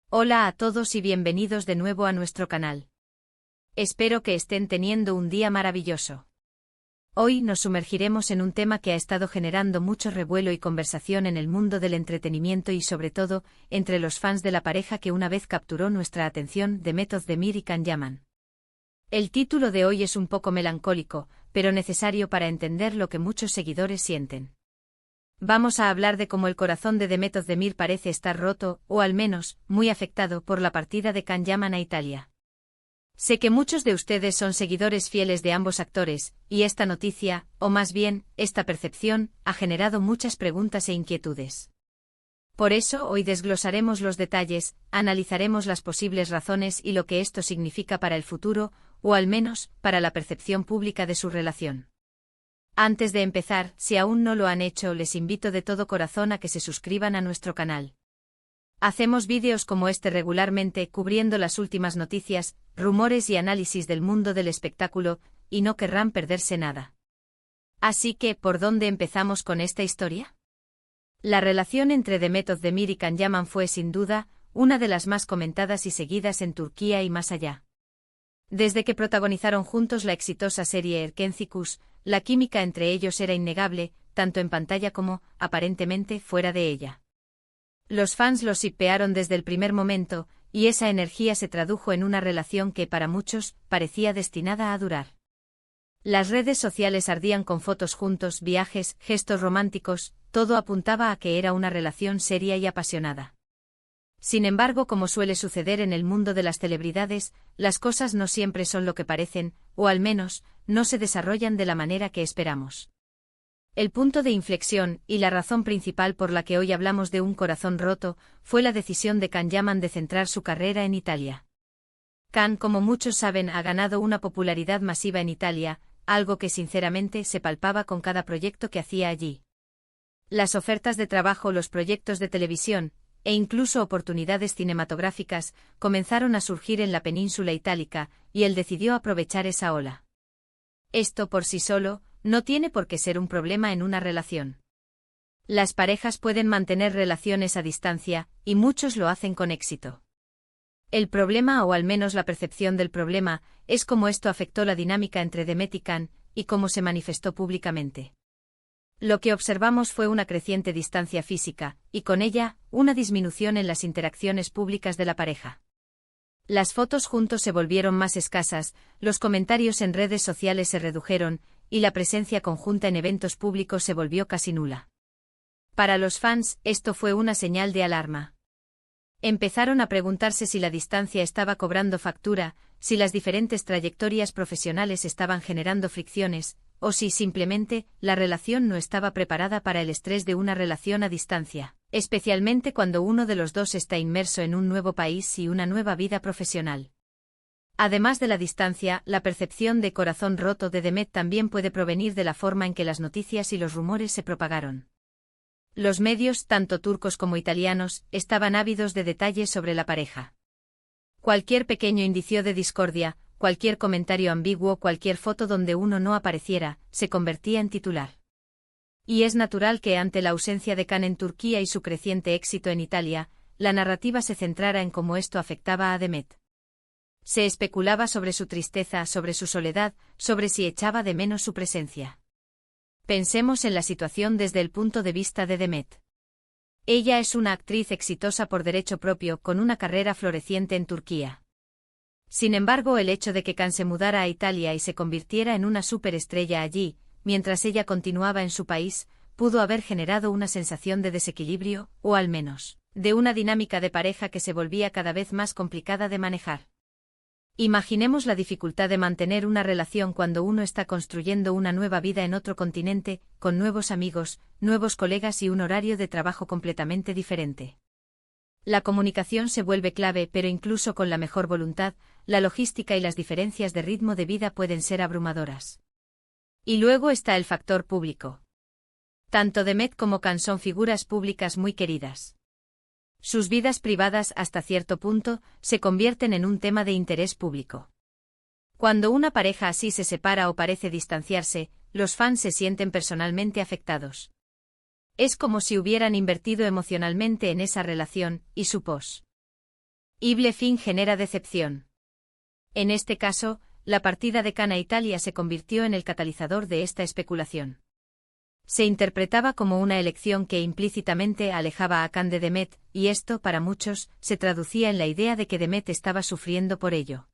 Hola a todos y bienvenidos de nuevo a nuestro canal. Espero que estén teniendo un día maravilloso. Hoy nos sumergiremos en un tema que ha estado generando mucho revuelo y conversación en el mundo del entretenimiento y sobre todo, entre los fans de la pareja que una vez capturó nuestra atención, Demet Özdemir y Can Yaman. El título de hoy es un poco melancólico, pero necesario para entender lo que muchos seguidores sienten. Vamos a hablar de cómo el corazón de Demet Özdemir parece estar roto, o al menos, muy afectado por la partida de Can Yaman a Italia. Sé que muchos de ustedes son seguidores fieles de ambos actores, y esta noticia, o más bien, esta percepción, ha generado muchas preguntas e inquietudes. Por eso hoy desglosaremos los detalles, analizaremos las posibles razones y lo que esto significa para el futuro, o al menos, para la percepción pública de su relación. Antes de empezar, si aún no lo han hecho, les invito de todo corazón a que se suscriban a nuestro canal. Hacemos vídeos como este regularmente, cubriendo las últimas noticias, rumores y análisis del mundo del espectáculo, y no querrán perderse nada. Así que, ¿por dónde empezamos con esta historia? La relación entre Demet Özdemir y Can Yaman fue sin duda, una de las más comentadas y seguidas en Turquía y más allá. Desde que protagonizaron juntos la exitosa serie Erkenci, la química entre ellos era innegable, tanto en pantalla como, aparentemente, fuera de ella. Los fans los shippearon desde el primer momento, y esa energía se tradujo en una relación que, para muchos, parecía destinada a durar. Las redes sociales ardían con fotos juntos, viajes, gestos románticos, todo apuntaba a que era una relación seria y apasionada. Sin embargo, como suele suceder en el mundo de las celebridades, las cosas no siempre son lo que parecen, o al menos, no se desarrollan de la manera que esperamos. El punto de inflexión, y la razón principal por la que hoy hablamos de un corazón roto, fue la decisión de Can Yaman de centrar su carrera en Italia. Can, como muchos saben, ha ganado una popularidad masiva en Italia, algo que sinceramente se palpaba con cada proyecto que hacía allí. Las ofertas de trabajo, los proyectos de televisión, e incluso oportunidades cinematográficas, comenzaron a surgir en la península itálica, y él decidió aprovechar esa ola. Esto por sí solo, no tiene por qué ser un problema en una relación. Las parejas pueden mantener relaciones a distancia, y muchos lo hacen con éxito. El problema, o al menos la percepción del problema, es cómo esto afectó la dinámica entre Demet y Can, y cómo se manifestó públicamente. Lo que observamos fue una creciente distancia física, y con ella, una disminución en las interacciones públicas de la pareja. Las fotos juntos se volvieron más escasas, los comentarios en redes sociales se redujeron, y la presencia conjunta en eventos públicos se volvió casi nula. Para los fans, esto fue una señal de alarma. Empezaron a preguntarse si la distancia estaba cobrando factura, si las diferentes trayectorias profesionales estaban generando fricciones, o si simplemente la relación no estaba preparada para el estrés de una relación a distancia, especialmente cuando uno de los dos está inmerso en un nuevo país y una nueva vida profesional. Además de la distancia, la percepción de corazón roto de Demet también puede provenir de la forma en que las noticias y los rumores se propagaron. Los medios, tanto turcos como italianos, estaban ávidos de detalles sobre la pareja. Cualquier pequeño indicio de discordia, cualquier comentario ambiguo, cualquier foto donde uno no apareciera, se convertía en titular. Y es natural que ante la ausencia de Can en Turquía y su creciente éxito en Italia, la narrativa se centrara en cómo esto afectaba a Demet. Se especulaba sobre su tristeza, sobre su soledad, sobre si echaba de menos su presencia. Pensemos en la situación desde el punto de vista de Demet. Ella es una actriz exitosa por derecho propio, con una carrera floreciente en Turquía. Sin embargo, el hecho de que Can se mudara a Italia y se convirtiera en una superestrella allí, mientras ella continuaba en su país, pudo haber generado una sensación de desequilibrio, o al menos, de una dinámica de pareja que se volvía cada vez más complicada de manejar. Imaginemos la dificultad de mantener una relación cuando uno está construyendo una nueva vida en otro continente, con nuevos amigos, nuevos colegas y un horario de trabajo completamente diferente. La comunicación se vuelve clave, pero incluso con la mejor voluntad, la logística y las diferencias de ritmo de vida pueden ser abrumadoras. Y luego está el factor público. Tanto Demet como Can son figuras públicas muy queridas. Sus vidas privadas, hasta cierto punto, se convierten en un tema de interés público. Cuando una pareja así se separa o parece distanciarse, los fans se sienten personalmente afectados. Es como si hubieran invertido emocionalmente en esa relación, y su post. Ible fin genera decepción. En este caso, la partida de Khan a Italia se convirtió en el catalizador de esta especulación. Se interpretaba como una elección que implícitamente alejaba a Khan de Demet, y esto, para muchos, se traducía en la idea de que Demet estaba sufriendo por ello.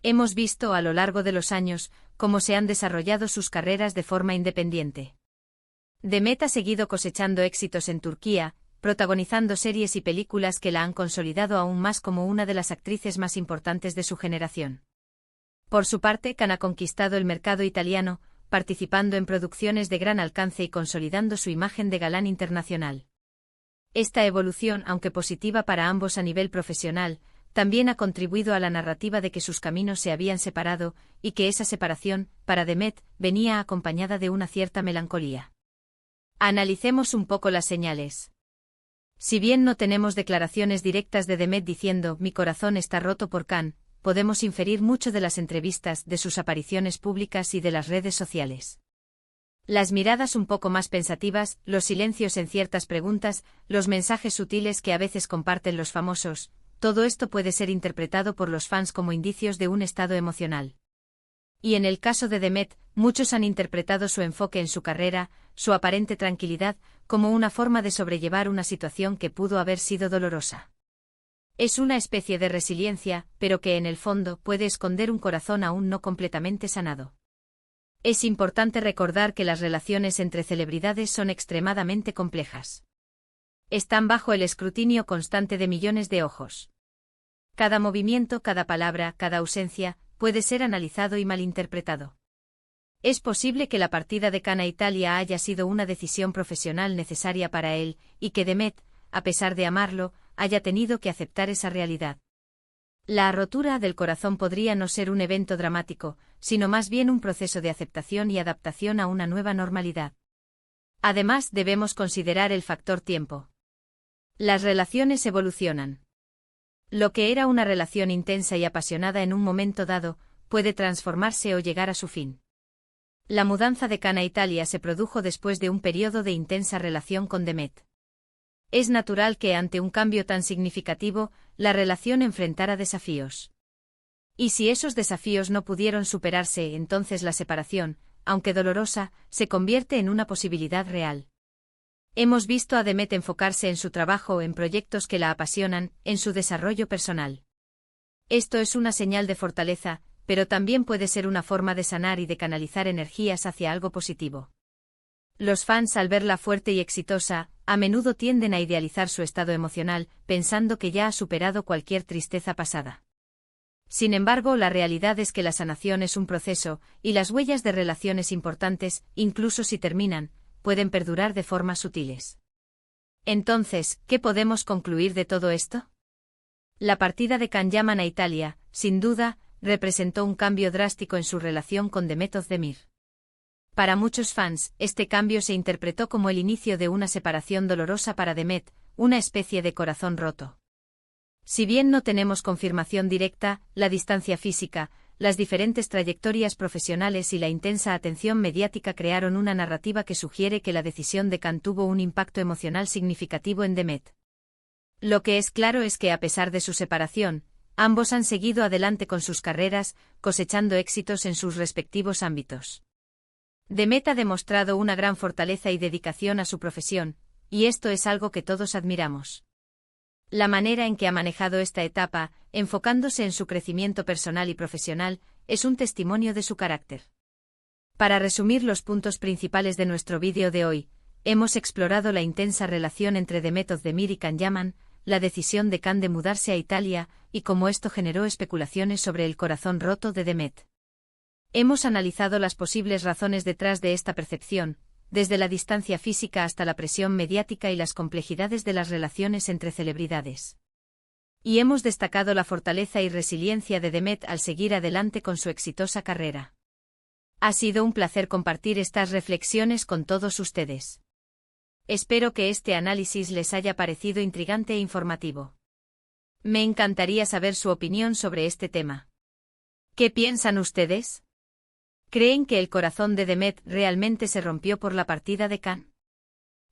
Hemos visto a lo largo de los años cómo se han desarrollado sus carreras de forma independiente. Demet ha seguido cosechando éxitos en Turquía, protagonizando series y películas que la han consolidado aún más como una de las actrices más importantes de su generación. Por su parte, Khan ha conquistado el mercado italiano, participando en producciones de gran alcance y consolidando su imagen de galán internacional. Esta evolución, aunque positiva para ambos a nivel profesional, también ha contribuido a la narrativa de que sus caminos se habían separado, y que esa separación, para Demet, venía acompañada de una cierta melancolía. Analicemos un poco las señales. Si bien no tenemos declaraciones directas de Demet diciendo «mi corazón está roto por Khan», podemos inferir mucho de las entrevistas, de sus apariciones públicas y de las redes sociales. Las miradas un poco más pensativas, los silencios en ciertas preguntas, los mensajes sutiles que a veces comparten los famosos, todo esto puede ser interpretado por los fans como indicios de un estado emocional. Y en el caso de Demet, muchos han interpretado su enfoque en su carrera, su aparente tranquilidad, como una forma de sobrellevar una situación que pudo haber sido dolorosa. Es una especie de resiliencia, pero que en el fondo puede esconder un corazón aún no completamente sanado. Es importante recordar que las relaciones entre celebridades son extremadamente complejas. Están bajo el escrutinio constante de millones de ojos. Cada movimiento, cada palabra, cada ausencia, puede ser analizado y malinterpretado. Es posible que la partida de Khan a Italia haya sido una decisión profesional necesaria para él, y que Demet, a pesar de amarlo, haya tenido que aceptar esa realidad. La rotura del corazón podría no ser un evento dramático, sino más bien un proceso de aceptación y adaptación a una nueva normalidad. Además, debemos considerar el factor tiempo. Las relaciones evolucionan. Lo que era una relación intensa y apasionada en un momento dado, puede transformarse o llegar a su fin. La mudanza de Khan a Italia se produjo después de un periodo de intensa relación con Demet. Es natural que ante un cambio tan significativo, la relación enfrentara desafíos. Y si esos desafíos no pudieron superarse, entonces la separación, aunque dolorosa, se convierte en una posibilidad real. Hemos visto a Demet enfocarse en su trabajo, en proyectos que la apasionan, en su desarrollo personal. Esto es una señal de fortaleza, pero también puede ser una forma de sanar y de canalizar energías hacia algo positivo. Los fans, al verla fuerte y exitosa, a menudo tienden a idealizar su estado emocional, pensando que ya ha superado cualquier tristeza pasada. Sin embargo, la realidad es que la sanación es un proceso, y las huellas de relaciones importantes, incluso si terminan, pueden perdurar de formas sutiles. Entonces, ¿qué podemos concluir de todo esto? La partida de Khan Yaman a Italia, sin duda, representó un cambio drástico en su relación con Demet Özdemir. Para muchos fans, este cambio se interpretó como el inicio de una separación dolorosa para Demet, una especie de corazón roto. Si bien no tenemos confirmación directa, la distancia física, las diferentes trayectorias profesionales y la intensa atención mediática crearon una narrativa que sugiere que la decisión de Khan tuvo un impacto emocional significativo en Demet. Lo que es claro es que a pesar de su separación, ambos han seguido adelante con sus carreras, cosechando éxitos en sus respectivos ámbitos. Demet ha demostrado una gran fortaleza y dedicación a su profesión, y esto es algo que todos admiramos. La manera en que ha manejado esta etapa, enfocándose en su crecimiento personal y profesional, es un testimonio de su carácter. Para resumir los puntos principales de nuestro vídeo de hoy, hemos explorado la intensa relación entre Demet Özdemir y Khan Yaman, la decisión de Khan de mudarse a Italia, y cómo esto generó especulaciones sobre el corazón roto de Demet. Hemos analizado las posibles razones detrás de esta percepción, desde la distancia física hasta la presión mediática y las complejidades de las relaciones entre celebridades. Y hemos destacado la fortaleza y resiliencia de Demet al seguir adelante con su exitosa carrera. Ha sido un placer compartir estas reflexiones con todos ustedes. Espero que este análisis les haya parecido intrigante e informativo. Me encantaría saber su opinión sobre este tema. ¿Qué piensan ustedes? ¿Creen que el corazón de Demet realmente se rompió por la partida de Khan?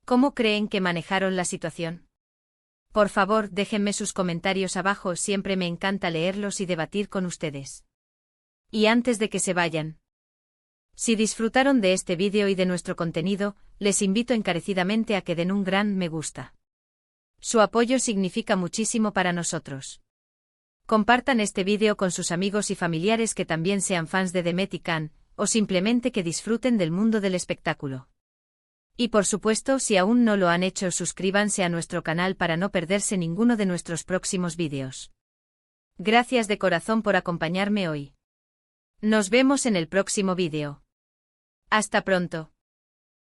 ¿Cómo creen que manejaron la situación? Por favor, déjenme sus comentarios abajo, siempre me encanta leerlos y debatir con ustedes. Y antes de que se vayan, si disfrutaron de este vídeo y de nuestro contenido, les invito encarecidamente a que den un gran me gusta. Su apoyo significa muchísimo para nosotros. Compartan este vídeo con sus amigos y familiares que también sean fans de Demet y Can, o simplemente que disfruten del mundo del espectáculo. Y por supuesto, si aún no lo han hecho, suscríbanse a nuestro canal para no perderse ninguno de nuestros próximos vídeos. Gracias de corazón por acompañarme hoy. Nos vemos en el próximo vídeo. Hasta pronto.